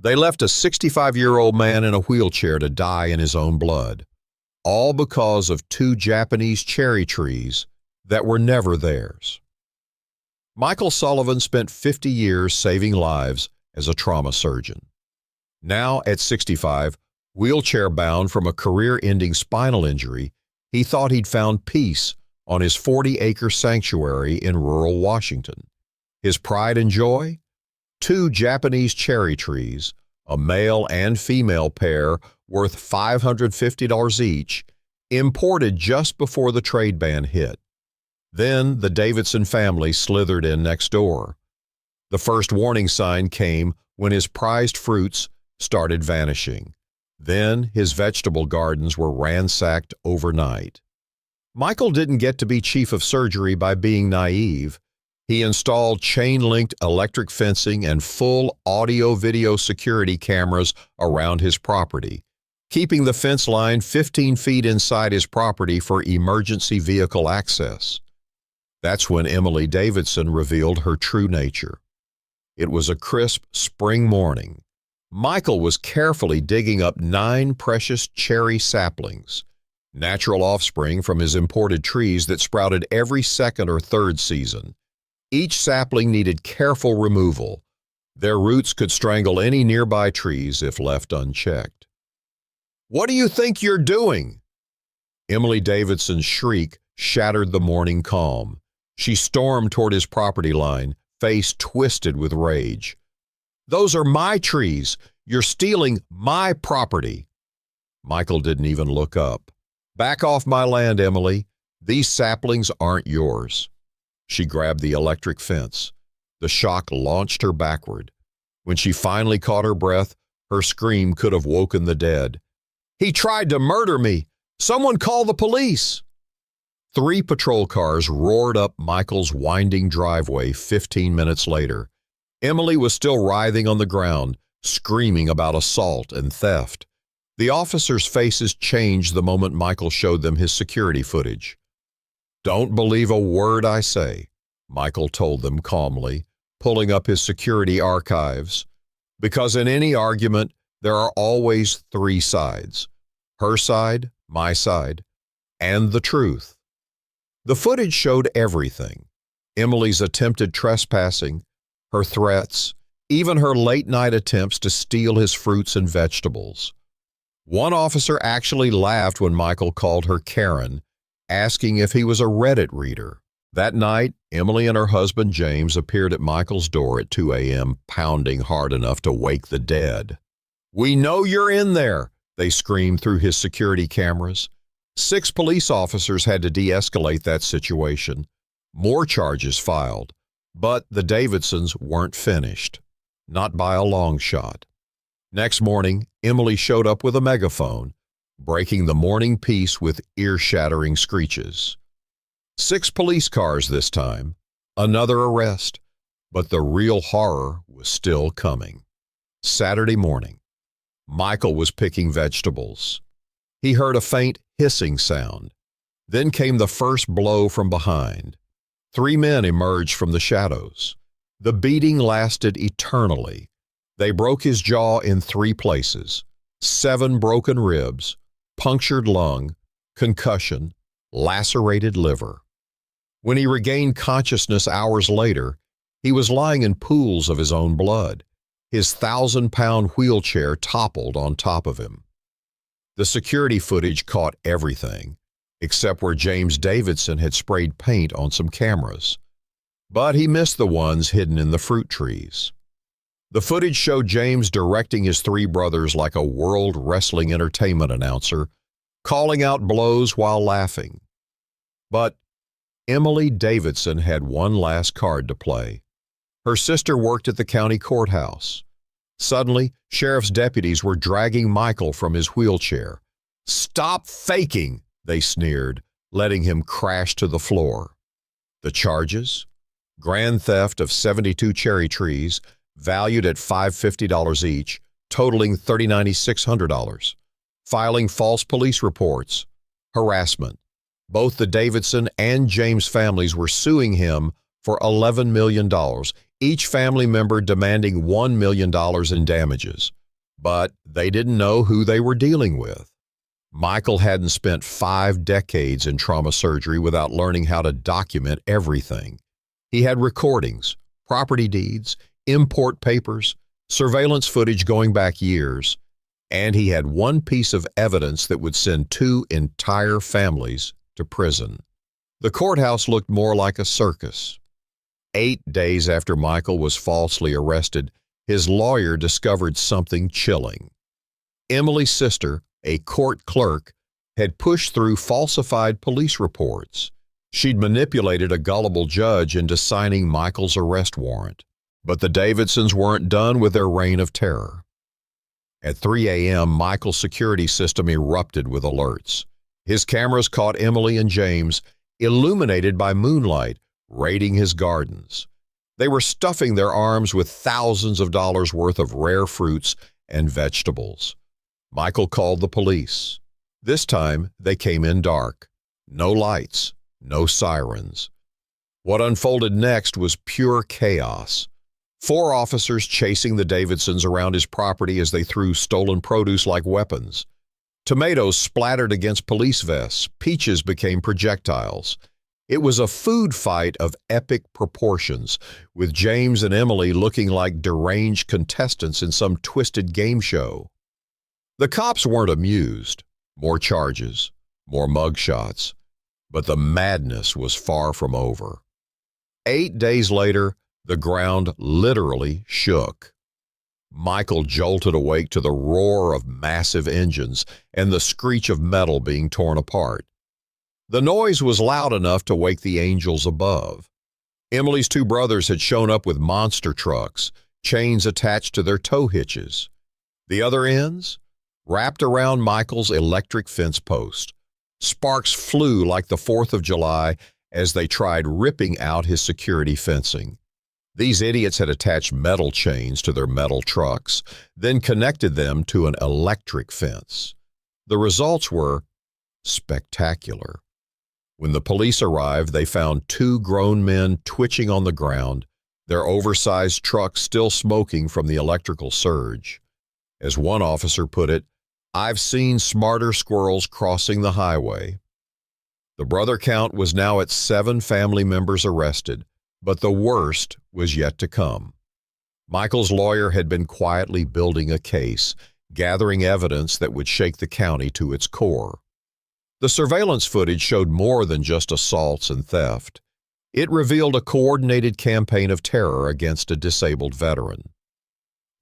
They left a 65-year-old man in a wheelchair to die in his own blood, all because of two Japanese cherry trees that were never theirs. Michael Sullivan spent 50 years saving lives as a trauma surgeon. Now, at 65, wheelchair-bound from a career-ending spinal injury, he thought he'd found peace on his 40-acre sanctuary in rural Washington. His pride and joy? Two Japanese cherry trees, a male and female pair worth $550 each, imported just before the trade ban hit. Then the Davidson family slithered in next door. The first warning sign came when his prized fruits started vanishing. Then his vegetable gardens were ransacked overnight. Michael didn't get to be chief of surgery by being naive. He installed chain-linked electric fencing and full audio-video security cameras around his property, keeping the fence line 15 feet inside his property for emergency vehicle access. That's when Emily Davidson revealed her true nature. It was a crisp spring morning. Michael was carefully digging up 9 precious cherry saplings, natural offspring from his imported trees that sprouted every second or third season. Each sapling needed careful removal. Their roots could strangle any nearby trees if left unchecked. "What do you think you're doing?" Emily Davidson's shriek shattered the morning calm. She stormed toward his property line, face twisted with rage. "Those are my trees. You're stealing my property." Michael didn't even look up. "Back off my land, Emily. These saplings aren't yours." She grabbed the electric fence. The shock launched her backward. When she finally caught her breath, her scream could have woken the dead. "He tried to murder me! Someone call the police!" 3 patrol cars roared up Michael's winding driveway 15 minutes later. Emily was still writhing on the ground, screaming about assault and theft. The officers' faces changed the moment Michael showed them his security footage. "Don't believe a word I say," Michael told them calmly, pulling up his security archives. "Because in any argument, there are always 3 sides. Her side, my side, and the truth." The footage showed everything: Emily's attempted trespassing, her threats, even her late-night attempts to steal his fruits and vegetables. One officer actually laughed when Michael called her Karen, asking if he was a Reddit reader. That night, Emily and her husband James appeared at Michael's door at 2 a.m., pounding hard enough to wake the dead. "We know you're in there," they screamed through his security cameras. 6 police officers had to de-escalate that situation. More charges filed, but the Davidsons weren't finished. Not by a long shot. Next morning, Emily showed up with a megaphone, breaking the morning peace with ear-shattering screeches. 6 police cars this time, another arrest, but the real horror was still coming. Saturday morning, Michael was picking vegetables. He heard a faint hissing sound. Then came the first blow from behind. 3 men emerged from the shadows. The beating lasted eternally. They broke his jaw in 3 places, 7 broken ribs, punctured lung, concussion, lacerated liver. When he regained consciousness hours later, he was lying in pools of his own blood. His 1,000-pound wheelchair toppled on top of him. The security footage caught everything, except where James Davidson had sprayed paint on some cameras. But he missed the ones hidden in the fruit trees. The footage showed James directing his 3 brothers like a World Wrestling Entertainment announcer, calling out blows while laughing. But Emily Davidson had one last card to play. Her sister worked at the county courthouse. Suddenly, sheriff's deputies were dragging Michael from his wheelchair. "Stop faking," they sneered, letting him crash to the floor. The charges? Grand theft of 72 cherry trees, valued at $550 each, totaling $39,600. Filing false police reports. Harassment. Both the Davidson and James families were suing him for $11 million, each family member demanding $1 million in damages. But they didn't know who they were dealing with. Michael hadn't spent 5 decades in trauma surgery without learning how to document everything. He had recordings, property deeds, import papers, surveillance footage going back years, and he had one piece of evidence that would send 2 entire families to prison. The courthouse looked more like a circus. 8 days after Michael was falsely arrested, his lawyer discovered something chilling. Emily's sister, a court clerk, had pushed through falsified police reports. She'd manipulated a gullible judge into signing Michael's arrest warrant. But the Davidsons weren't done with their reign of terror. At 3 a.m., Michael's security system erupted with alerts. His cameras caught Emily and James, illuminated by moonlight, raiding his gardens. They were stuffing their arms with thousands of dollars worth of rare fruits and vegetables. Michael called the police. This time, they came in dark. No lights, no sirens. What unfolded next was pure chaos. 4 officers chasing the Davidsons around his property as they threw stolen produce like weapons. Tomatoes splattered against police vests. Peaches became projectiles. It was a food fight of epic proportions, with James and Emily looking like deranged contestants in some twisted game show. The cops weren't amused. More charges, more mugshots. But the madness was far from over. 8 days later, the ground literally shook. Michael jolted awake to the roar of massive engines and the screech of metal being torn apart. The noise was loud enough to wake the angels above. Emily's 2 brothers had shown up with monster trucks, chains attached to their tow hitches. The other ends? Wrapped around Michael's electric fence post. Sparks flew like the 4th of July as they tried ripping out his security fencing. These idiots had attached metal chains to their metal trucks, then connected them to an electric fence. The results were spectacular. When the police arrived, they found 2 grown men twitching on the ground, their oversized trucks still smoking from the electrical surge. As one officer put it, "I've seen smarter squirrels crossing the highway." The brother count was now at 7 family members arrested, but the worst was yet to come. Michael's lawyer had been quietly building a case, gathering evidence that would shake the county to its core. The surveillance footage showed more than just assaults and theft. It revealed a coordinated campaign of terror against a disabled veteran.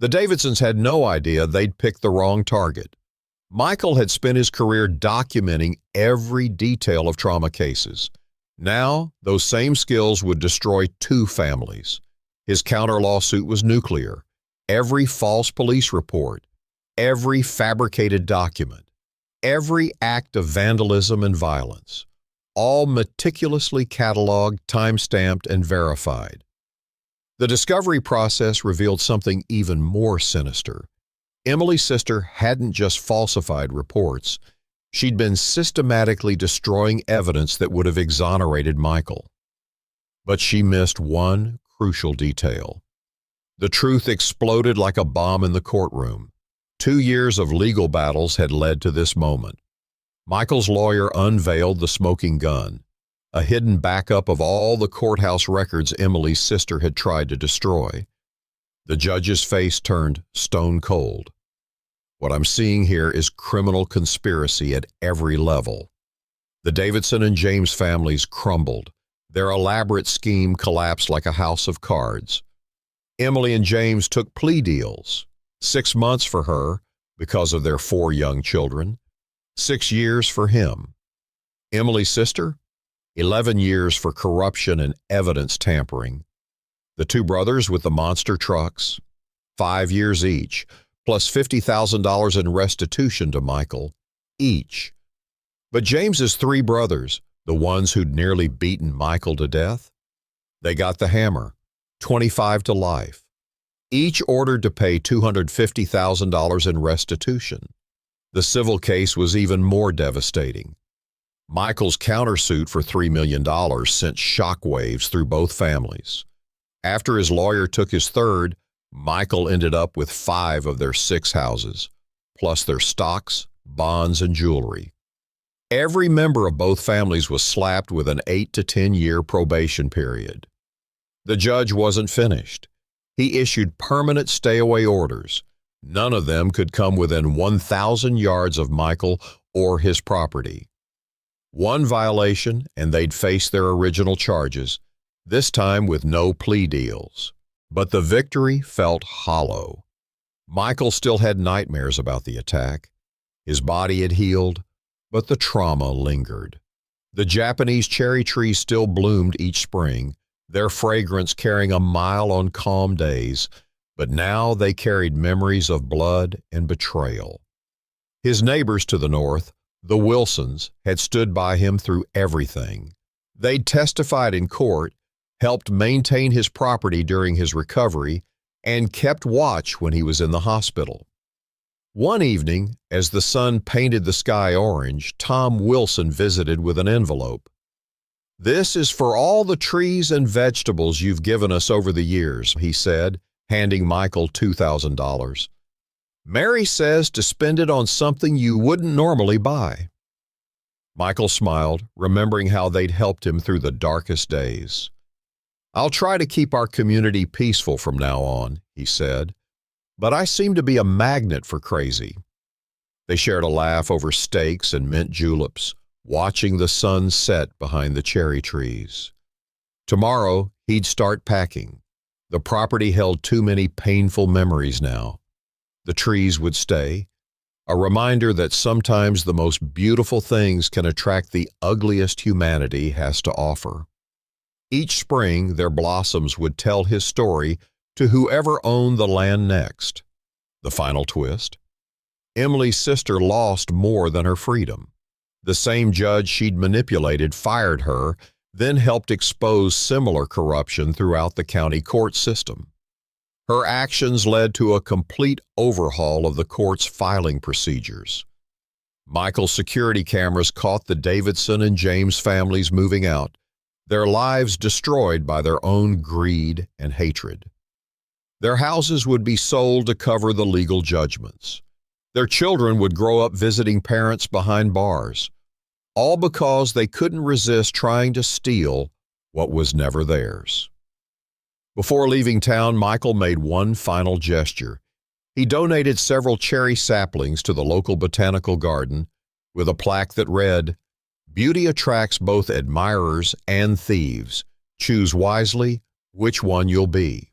The Davidsons had no idea they'd picked the wrong target. Michael had spent his career documenting every detail of trauma cases. Now, those same skills would destroy 2 families. His counter-lawsuit was nuclear. Every false police report, every fabricated document, every act of vandalism and violence, all meticulously cataloged, time-stamped, and verified. The discovery process revealed something even more sinister. Emily's sister hadn't just falsified reports. She'd been systematically destroying evidence that would have exonerated Michael. But she missed one crucial detail. The truth exploded like a bomb in the courtroom. 2 years of legal battles had led to this moment. Michael's lawyer unveiled the smoking gun, a hidden backup of all the courthouse records Emily's sister had tried to destroy. The judge's face turned stone cold. What I'm seeing here is criminal conspiracy at every level. The Davidson and James families crumbled. Their elaborate scheme collapsed like a house of cards. Emily and James took plea deals. 6 months for her, because of their 4 young children. 6 years for him. Emily's sister? 11 years for corruption and evidence tampering. The 2 brothers with the monster trucks? 5 years each, plus $50,000 in restitution to Michael, each. But James's 3 brothers, the ones who'd nearly beaten Michael to death? They got the hammer, 25 to life. Each ordered to pay $250,000 in restitution. The civil case was even more devastating. Michael's countersuit for $3 million sent shockwaves through both families. After his lawyer took his third, Michael ended up with 5 of their 6 houses, plus their stocks, bonds, and jewelry. Every member of both families was slapped with an 8 to 10-year probation period. The judge wasn't finished. He issued permanent stay-away orders. None of them could come within 1,000 yards of Michael or his property. One violation, and they'd face their original charges, this time with no plea deals. But the victory felt hollow. Michael still had nightmares about the attack. His body had healed, but the trauma lingered. The Japanese cherry trees still bloomed each spring, their fragrance carrying a mile on calm days, but now they carried memories of blood and betrayal. His neighbors to the north, the Wilsons, had stood by him through everything. They'd testified in court, helped maintain his property during his recovery, and kept watch when he was in the hospital. One evening, as the sun painted the sky orange, Tom Wilson visited with an envelope. "This is for all the trees and vegetables you've given us over the years," he said, handing Michael $2,000. "Mary says to spend it on something you wouldn't normally buy." Michael smiled, remembering how they'd helped him through the darkest days. "I'll try to keep our community peaceful from now on," he said, "but I seem to be a magnet for crazy." They shared a laugh over steaks and mint juleps, watching the sun set behind the cherry trees. Tomorrow, he'd start packing. The property held too many painful memories now. The trees would stay, a reminder that sometimes the most beautiful things can attract the ugliest humanity has to offer. Each spring, their blossoms would tell his story to whoever owned the land next. The final twist? Emily's sister lost more than her freedom. The same judge she'd manipulated fired her, then helped expose similar corruption throughout the county court system. Her actions led to a complete overhaul of the court's filing procedures. Michael's security cameras caught the Davidson and James families moving out, their lives destroyed by their own greed and hatred. Their houses would be sold to cover the legal judgments. Their children would grow up visiting parents behind bars, all because they couldn't resist trying to steal what was never theirs. Before leaving town, Michael made one final gesture. He donated several cherry saplings to the local botanical garden with a plaque that read, "Beauty attracts both admirers and thieves. Choose wisely which one you'll be."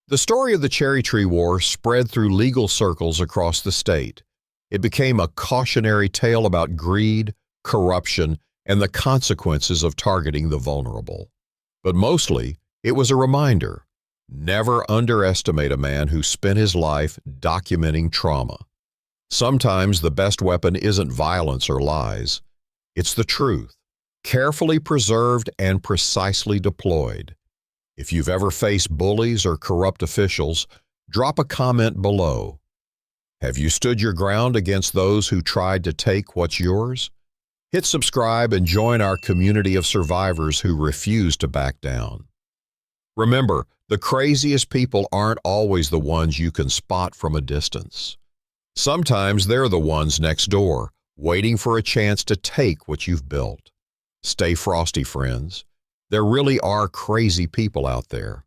The story of the Cherry Tree War spread through legal circles across the state. It became a cautionary tale about greed, corruption, and the consequences of targeting the vulnerable. But mostly, it was a reminder: never underestimate a man who spent his life documenting trauma. Sometimes the best weapon isn't violence or lies. It's the truth, carefully preserved and precisely deployed. If you've ever faced bullies or corrupt officials, drop a comment below. Have you stood your ground against those who tried to take what's yours? Hit subscribe and join our community of survivors who refuse to back down. Remember, the craziest people aren't always the ones you can spot from a distance. Sometimes they're the ones next door, waiting for a chance to take what you've built. Stay frosty, friends. There really are crazy people out there.